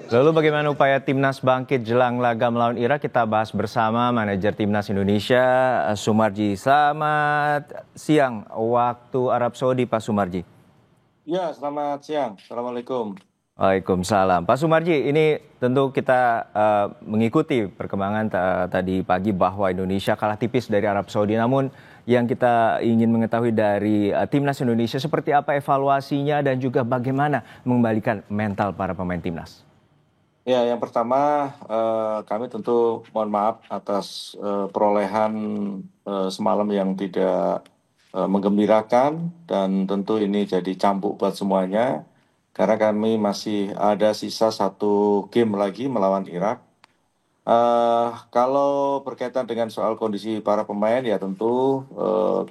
Lalu bagaimana upaya Timnas bangkit jelang laga melawan Irak? Kita bahas bersama manajer Timnas Indonesia, Sumarji. Selamat siang waktu Arab Saudi, Pak Sumarji. Ya, selamat siang. Assalamualaikum. Waalaikumsalam. Pak Sumarji, ini tentu kita mengikuti perkembangan tadi pagi bahwa Indonesia kalah tipis dari Arab Saudi. Namun yang kita ingin mengetahui dari Timnas Indonesia seperti apa evaluasinya dan juga bagaimana mengembalikan mental para pemain Timnas. Ya, yang pertama kami tentu mohon maaf atas perolehan semalam yang tidak menggembirakan dan tentu ini jadi cambuk buat semuanya karena kami masih ada sisa satu game lagi melawan Irak. Kalau berkaitan dengan soal kondisi para pemain ya tentu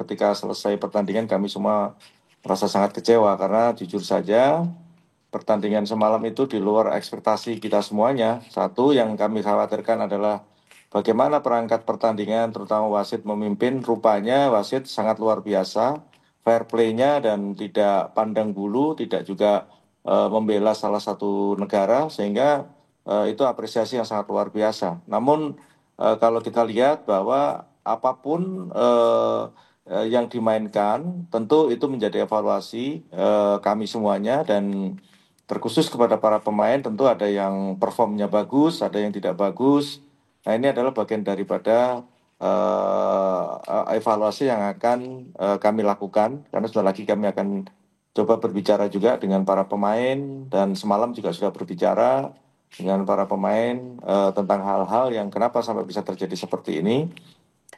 ketika selesai pertandingan kami semua merasa sangat kecewa karena jujur saja pertandingan semalam itu di luar ekspektasi kita semuanya. Satu yang kami khawatirkan adalah bagaimana perangkat pertandingan, terutama wasit memimpin. Rupanya wasit sangat luar biasa, fair play-nya dan tidak pandang bulu, tidak juga membela salah satu negara, sehingga itu apresiasi yang sangat luar biasa. Namun kalau kita lihat bahwa apapun yang dimainkan, tentu itu menjadi evaluasi kami semuanya dan terkhusus kepada para pemain tentu ada yang performnya bagus, ada yang tidak bagus. Nah ini adalah bagian daripada evaluasi yang akan kami lakukan karena sebentar lagi kami akan coba berbicara juga dengan para pemain dan semalam juga sudah berbicara dengan para pemain tentang hal-hal yang kenapa sampai bisa terjadi seperti ini.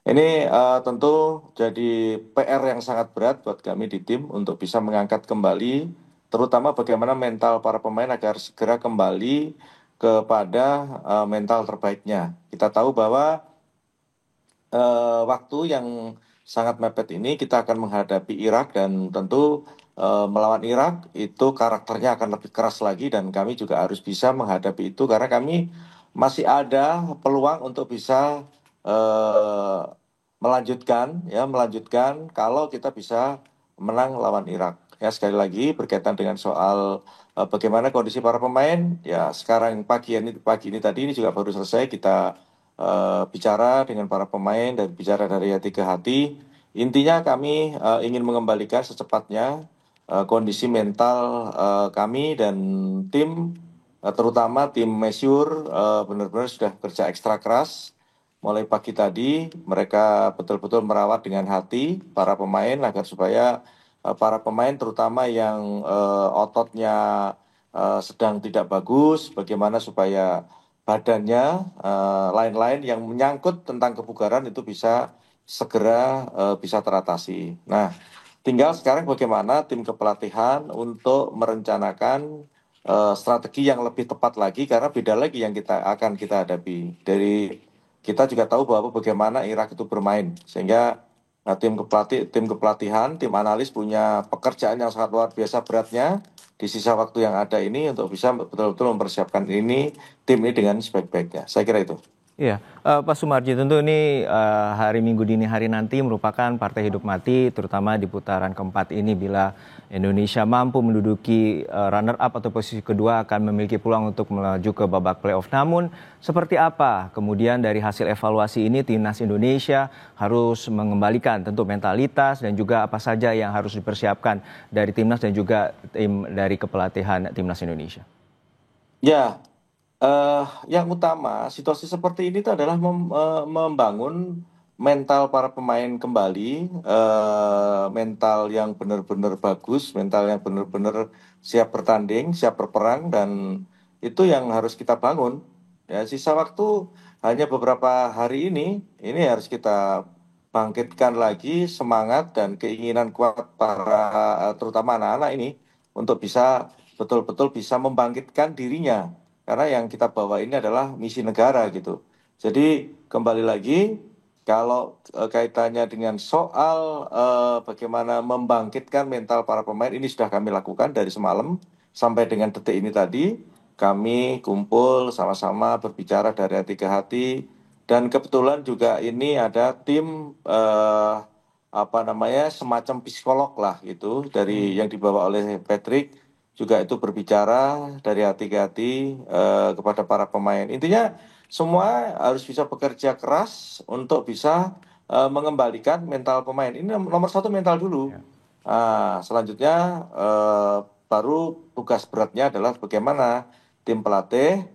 Ini tentu jadi PR yang sangat berat buat kami di tim untuk bisa mengangkat kembali, terutama bagaimana mental para pemain agar segera kembali kepada mental terbaiknya. Kita tahu bahwa waktu yang sangat mepet ini kita akan menghadapi Irak dan tentu melawan Irak itu karakternya akan lebih keras lagi dan kami juga harus bisa menghadapi itu karena kami masih ada peluang untuk bisa eh, melanjutkan kalau kita bisa menang lawan Irak. Ya sekali lagi berkaitan dengan soal bagaimana kondisi para pemain ya sekarang pagi ini tadi ini juga baru selesai kita bicara dengan para pemain dan bicara dari hati ke hati. Intinya kami ingin mengembalikan secepatnya kondisi mental kami dan tim, terutama tim Masyur benar-benar sudah kerja ekstra keras. Mulai pagi tadi mereka betul-betul merawat dengan hati para pemain agar supaya para pemain terutama yang ototnya sedang tidak bagus, bagaimana supaya badannya, lain-lain yang menyangkut tentang kebugaran itu bisa segera bisa teratasi. Nah, tinggal sekarang bagaimana tim kepelatihan untuk merencanakan strategi yang lebih tepat lagi karena beda lagi yang kita hadapi. Dari kita juga tahu bahwa bagaimana Irak itu bermain sehingga tim kepelatihan, tim analis punya pekerjaan yang sangat luar biasa beratnya di sisa waktu yang ada ini untuk bisa betul-betul mempersiapkan tim ini dengan sebaik-baiknya. Saya kira itu. Iya, Pak Sumarji, tentu ini hari Minggu dini hari nanti merupakan partai hidup mati, terutama di putaran keempat ini bila Indonesia mampu menduduki runner up atau posisi kedua akan memiliki peluang untuk melaju ke babak playoff. Namun seperti apa kemudian dari hasil evaluasi ini Timnas Indonesia harus mengembalikan tentu mentalitas dan juga apa saja yang harus dipersiapkan dari Timnas dan juga tim dari kepelatihan Timnas Indonesia? Ya, yang utama situasi seperti ini itu adalah membangun mental para pemain kembali, mental yang benar-benar bagus, mental yang benar-benar siap bertanding, siap berperang, dan itu yang harus kita bangun. Ya, sisa waktu hanya beberapa hari ini harus kita bangkitkan lagi semangat dan keinginan kuat para terutama anak-anak ini untuk bisa betul-betul bisa membangkitkan dirinya karena yang kita bawa ini adalah misi negara gitu. Jadi kembali lagi kalau kaitannya dengan soal bagaimana membangkitkan mental para pemain ini sudah kami lakukan dari semalam sampai dengan detik ini tadi kami kumpul sama-sama berbicara dari hati ke hati dan kebetulan juga ini ada tim apa namanya semacam psikolog lah gitu dari yang dibawa oleh Patrick juga itu berbicara dari hati ke hati kepada para pemain. Intinya semua harus bisa bekerja keras untuk bisa mengembalikan mental pemain. Ini nomor satu mental dulu. Ya. Selanjutnya baru tugas beratnya adalah bagaimana tim pelatih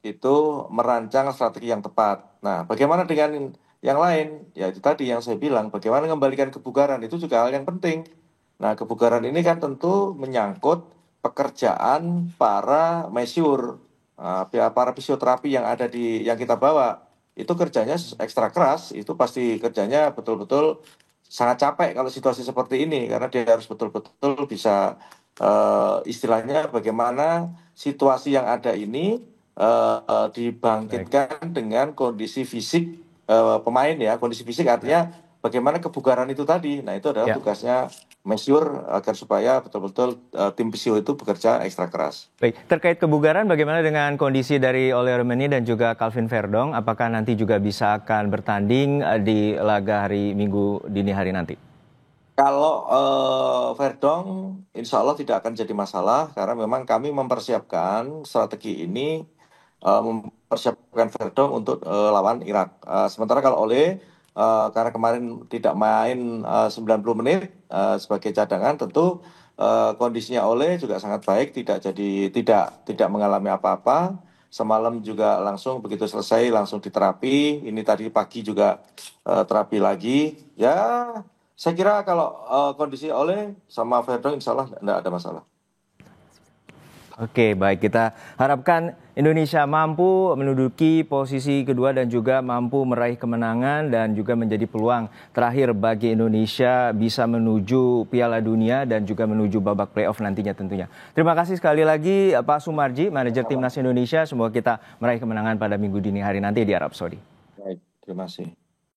itu merancang strategi yang tepat. Nah, bagaimana dengan yang lain? Ya itu tadi yang saya bilang, bagaimana mengembalikan kebugaran itu juga hal yang penting. Nah, kebugaran ini kan tentu menyangkut pekerjaan para masyur, para fisioterapi yang ada yang kita bawa. Itu kerjanya ekstra keras, itu pasti kerjanya betul-betul sangat capek kalau situasi seperti ini, karena dia harus betul-betul bisa istilahnya bagaimana situasi yang ada ini Baik. dibangkitkan dengan kondisi fisik pemain ya. Kondisi fisik Ya. artinya bagaimana kebugaran itu tadi. Nah, itu adalah Ya. tugasnya Masyur agar supaya betul-betul tim fisio itu bekerja ekstra keras. Baik, terkait kebugaran bagaimana dengan kondisi dari Ole Romeni dan juga Calvin Verdong? Apakah nanti juga bisa akan bertanding di laga hari Minggu dini hari nanti? Kalau Verdong, insya Allah tidak akan jadi masalah karena memang kami mempersiapkan strategi ini, mempersiapkan Verdong untuk lawan Irak. Sementara kalau Ole, karena kemarin tidak main 90 menit sebagai cadangan, tentu kondisinya Ole juga sangat baik, tidak mengalami apa-apa. Semalam juga langsung begitu selesai langsung diterapi. Ini tadi pagi juga terapi lagi. Ya, saya kira kalau kondisi Ole sama Verdong insya Allah tidak ada masalah. Oke, baik. Kita harapkan Indonesia mampu menduduki posisi kedua dan juga mampu meraih kemenangan dan juga menjadi peluang terakhir bagi Indonesia bisa menuju Piala Dunia dan juga menuju babak playoff nantinya tentunya. Terima kasih sekali lagi Pak Sumarji, manajer Timnas Indonesia. Semoga kita meraih kemenangan pada Minggu dini hari nanti di Arab Saudi. Baik, terima kasih.